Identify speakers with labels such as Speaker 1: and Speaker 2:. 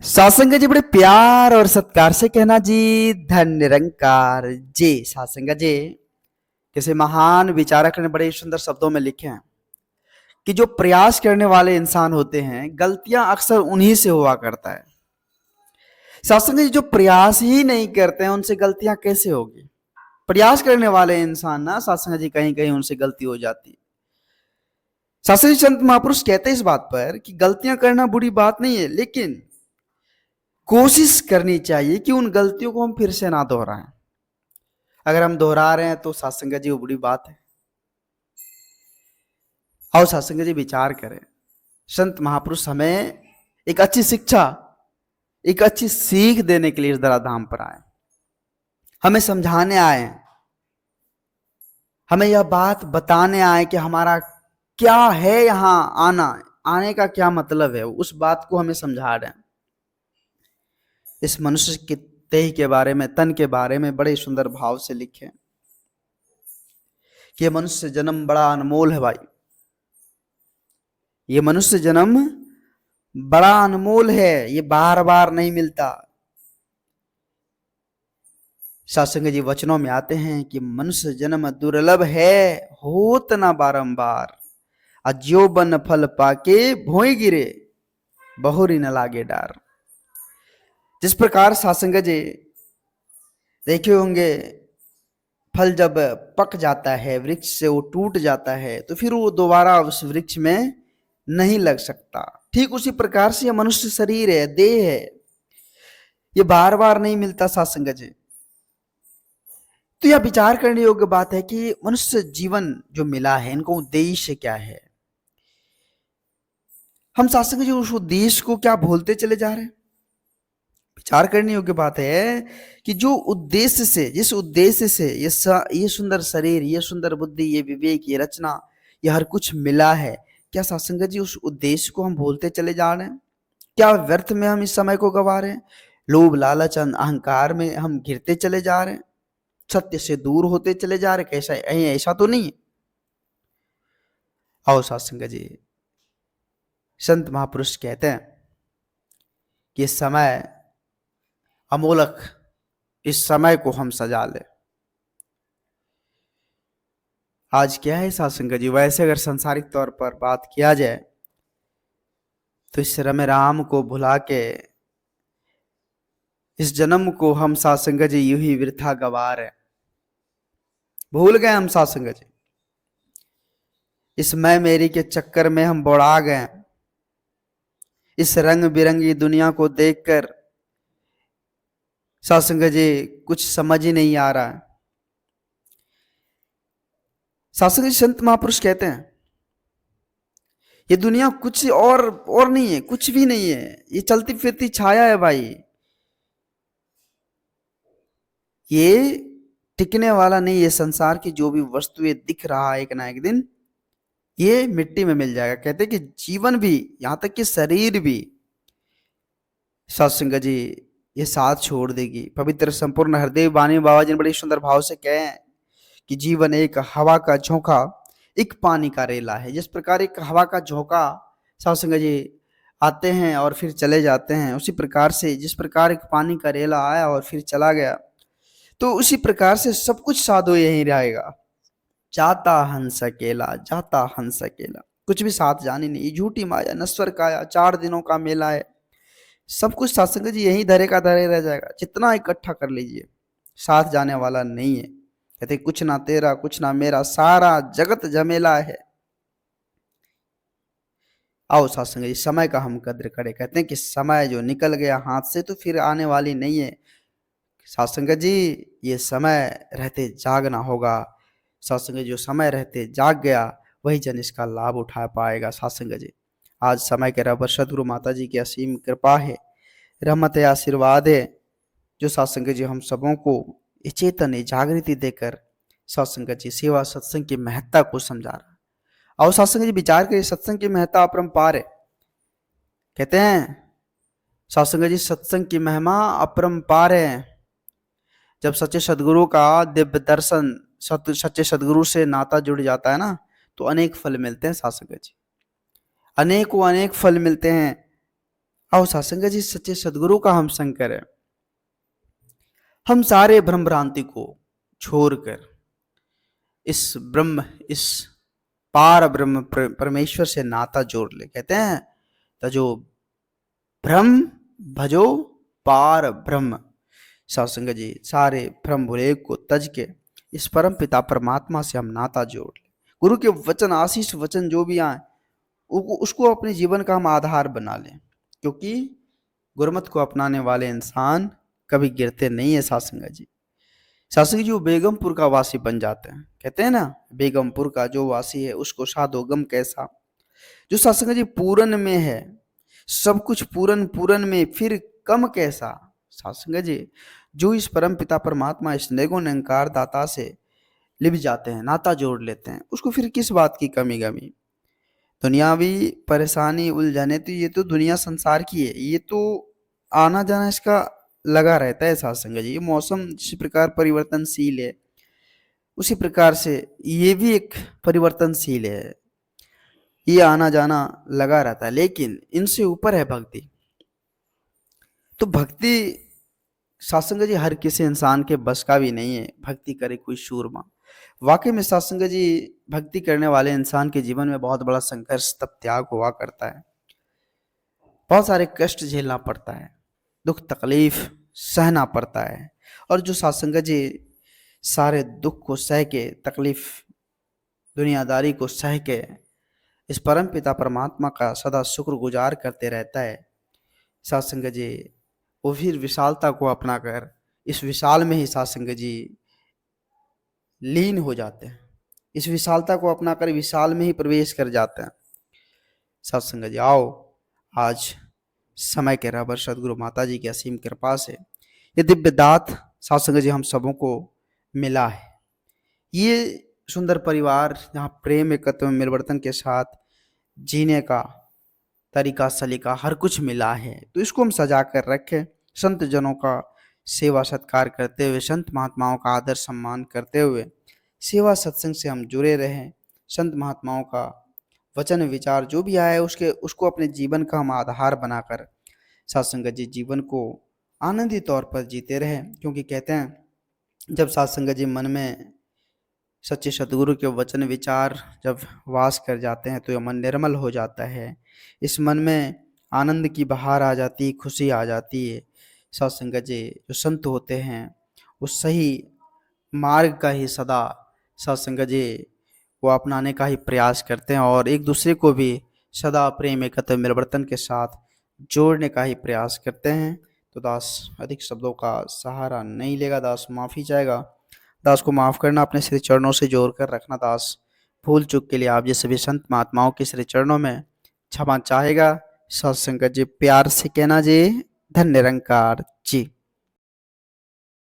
Speaker 1: सासंग जी बड़े प्यार और सत्कार से कहना जी। धन निरंकार जी। सासंग जी किसी महान विचारक ने बड़े सुंदर शब्दों में लिखे हैं कि जो प्रयास करने वाले इंसान होते हैं गलतियां अक्सर उन्हीं से हुआ करता है। सासंग जी जो प्रयास ही नहीं करते हैं उनसे गलतियां कैसे होगी। प्रयास करने वाले इंसान ना सासंग जी कहीं कहीं उनसे गलती हो जाती है। सासंग जी संत महापुरुष कहते हैं इस बात पर कि गलतियां करना बुरी बात नहीं है, लेकिन कोशिश करनी चाहिए कि उन गलतियों को हम फिर से ना दोहराएं। अगर हम दोहरा रहे हैं तो सत्संग जी वो बुरी बात है। आओ सत्संग जी विचार करें। संत महापुरुष हमें एक अच्छी शिक्षा, एक अच्छी सीख देने के लिए इस धराधाम पर आए, हमें समझाने आए, हमें यह बात बताने आए कि हमारा क्या है यहां आना, आने का क्या मतलब है, उस बात को हमें समझा रहे हैं। इस मनुष्य के देह के बारे में, तन के बारे में बड़े सुंदर भाव से लिखे कि मनुष्य जन्म बड़ा अनमोल है भाई। ये मनुष्य जन्म बड़ा अनमोल है, ये बार बार नहीं मिलता। सत्संग जी वचनों में आते हैं कि मनुष्य जन्म दुर्लभ है, होत ना बारंबार, अज्यो बन फल पाके भोई गिरे, बहुरी न लागे डार। जिस प्रकार सत्संग जी देखे होंगे, फल जब पक जाता है, वृक्ष से वो टूट जाता है, तो फिर वो दोबारा उस वृक्ष में नहीं लग सकता। ठीक उसी प्रकार से यह मनुष्य शरीर है, देह है, ये बार बार नहीं मिलता सत्संग जी। तो यह विचार करने योग्य बात है कि मनुष्य जीवन जो मिला है, इनको उद्देश्य क्या है। हम सत्संग जी उस उद्देश्य को क्या भूलते चले जा रहे हैं। विचार करने योग्य बात है कि जो उद्देश्य से, जिस उद्देश्य से ये सुंदर शरीर, ये सुंदर बुद्धि, ये विवेक, ये रचना, ये हर कुछ मिला है, क्या सत्संग जी उस उद्देश्य को हम भूलते चले जा रहे हैं। क्या व्यर्थ में हम इस समय को गवा रहे हैं, लोभ लालच अहंकार में हम घिरते चले जा रहे हैं, सत्य से दूर होते चले जा रहे। कैसा ऐसा तो नहीं है। आओ सत्संग जी, संत महापुरुष कहते हैं कि समय अमोलक, इस समय को हम सजा ले। आज क्या है सत्संग जी, वैसे अगर सांसारिक तौर पर बात किया जाए तो इस रमे राम को भुला के इस जन्म को हम सत्संग जी यूं ही वृथा गवा रहे, भूल गए हम सत्संग जी। इस मैं मेरी के चक्कर में हम बौड़ा गए। इस रंग बिरंगी दुनिया को देखकर सत्संग जी कुछ समझ ही नहीं आ रहा है। सत्संग जी संत महापुरुष कहते हैं ये दुनिया कुछ और नहीं है, कुछ भी नहीं है, ये चलती फिरती छाया है भाई। ये टिकने वाला नहीं। ये संसार की जो भी वस्तुएं दिख रहा है, एक ना एक दिन ये मिट्टी में मिल जाएगा। कहते हैं कि जीवन भी, यहां तक कि शरीर भी सत्संग जी ये साथ छोड़ देगी। पवित्र संपूर्ण हरदेव वाणी बाबा जी ने बड़ी सुंदर भाव से कहे हैं कि जीवन एक हवा का झोंका, एक पानी का रेला है। जिस प्रकार एक हवा का झोंका सत्संग जी आते हैं और फिर चले जाते हैं, उसी प्रकार से जिस प्रकार एक पानी का रेला आया और फिर चला गया, तो उसी प्रकार से सब कुछ साधु यहीं रहेगा। जाता हंस अकेला, जाता हंस अकेला, कुछ भी साथ जाने नहीं। झूठी माया, नश्वर काया, 4 दिनों का मेला है। सब कुछ सत्संग जी यहीं धरे का धरे रह जाएगा। जितना इकट्ठा कर लीजिए, साथ जाने वाला नहीं है। कहते कुछ ना तेरा कुछ ना मेरा, सारा जगत झमेला है। आओ सत्संग जी समय का हम कद्र करें। कहते हैं कि समय जो निकल गया हाथ से तो फिर आने वाली नहीं है। सत्संग जी ये समय रहते जागना होगा। सत्संग जो समय रहते जाग गया, वही जन इसका लाभ उठा पाएगा। सत्संग जी आज समय के रबर सदगुरु माता जी की असीम कृपा है, रहमत है, आशीर्वाद है, जो सत्संग जी हम सबों को चेतन जागृति देकर सत्संग जी सेवा सत्संग की महत्ता को समझा रहा है। और सत्संग जी विचार करिए, सत्संग की महत्ता अपरंपार है। कहते हैं सत्संग जी सत्संग की महिमा अपरंपार है। जब सच्चे सदगुरु का दिव्य दर्शन, सच्चे सदगुरु से नाता जुड़ जाता है ना, तो अनेक फल मिलते हैं सत्संग जी, अनेकों अनेक फल मिलते हैं। आओ सासंग जी सच्चे सदगुरु का हम संग करें। हम सारे भ्रम भ्रांति को छोड़कर इस पार ब्रह्म परमेश्वर से नाता जोड़ ले। कहते हैं तजो भ्रम भजो पार ब्रह्म। सासंग जी सारे भ्रम भुले को तज के इस परम पिता परमात्मा से हम नाता जोड़ ले। गुरु के वचन, आशीष वचन जो भी आए उसको अपने जीवन का हम आधार बना लें, क्योंकि गुरमत को अपनाने वाले इंसान कभी गिरते नहीं है। सासंग जी वो बेगमपुर का वासी बन जाते हैं। कहते हैं ना, बेगमपुर का जो वासी है उसको साधो गम कैसा। जो सासंग जी पूरन में है, सब कुछ पूरन पूरन में, फिर कम कैसा। सासंग जी जो इस परम पिता परमात्मा इस निर्गुण निरंकार दाता से लिप जाते हैं, नाता जोड़ लेते हैं, उसको फिर किस बात की कमी गमी। दुनियावी परेशानी उलझने तो ये तो दुनिया संसार की है, ये तो आना जाना इसका लगा रहता है। सासंग जी ये मौसम जिस प्रकार परिवर्तनशील है, उसी प्रकार से ये भी एक परिवर्तनशील है, ये आना जाना लगा रहता है। लेकिन इनसे ऊपर है भक्ति। तो भक्ति सासंग जी हर किसी इंसान के बस का भी नहीं है। भक्ति करे कोई शूरमा। वाकई में सासंग जी भक्ति करने वाले इंसान के जीवन में बहुत बड़ा संघर्ष तब त्याग हुआ करता है। बहुत सारे कष्ट झेलना पड़ता है, दुख तकलीफ सहना पड़ता है। और जो सासंग जी सारे दुख को सह के, तकलीफ दुनियादारी को सह के इस परम पिता परमात्मा का सदा शुक्रगुजार करते रहता है, सासंग जी वो फिर विशालता को अपनाकर इस विशाल में ही सासंग जी लीन हो जाते हैं। इस विशालता को अपनाकर विशाल में ही प्रवेश कर जाते हैं। सत्संग जी आओ, आज समय के रहबर सदगुरु माता जी की असीम कृपा से ये दिव्य दात सत्संग जी हम सबों को मिला है। ये सुंदर परिवार जहाँ प्रेम एकत्व में मिलवर्तन के साथ जीने का तरीका सलीका हर कुछ मिला है, तो इसको हम सजा कर रखें। संत जनों का सेवा सत्कार करते हुए, संत महात्माओं का आदर सम्मान करते हुए सेवा सत्संग से हम जुड़े रहें। संत महात्माओं का वचन विचार जो भी आया उसको अपने जीवन का हम आधार बनाकर सत्संग जी जीवन को आनंदी तौर पर जीते रहें। क्योंकि कहते हैं जब सत्संग जी मन में सच्चे सतगुरु के वचन विचार जब वास कर जाते हैं तो यह मन निर्मल हो जाता है। इस मन में आनंद की बहार आ जाती है, खुशी आ जाती है। सत्संग जी जो संत होते हैं वो सही मार्ग का ही सदा सत्संग जी वो अपनाने का ही प्रयास करते हैं और एक दूसरे को भी सदा प्रेम एकत्व मिलवर्तन के साथ जोड़ने का ही प्रयास करते हैं। तो दास अधिक शब्दों का सहारा नहीं लेगा, दास माफ़ी चाहेगा। दास को माफ़ करना, अपने श्री चरणों से जोड़ कर रखना। दास भूल चूक के लिए आप जैसे भी संत महात्माओं के श्री चरणों में क्षमा चाहेगा। सत्संग जी प्यार से कहना जी धन्य निरंकार जी।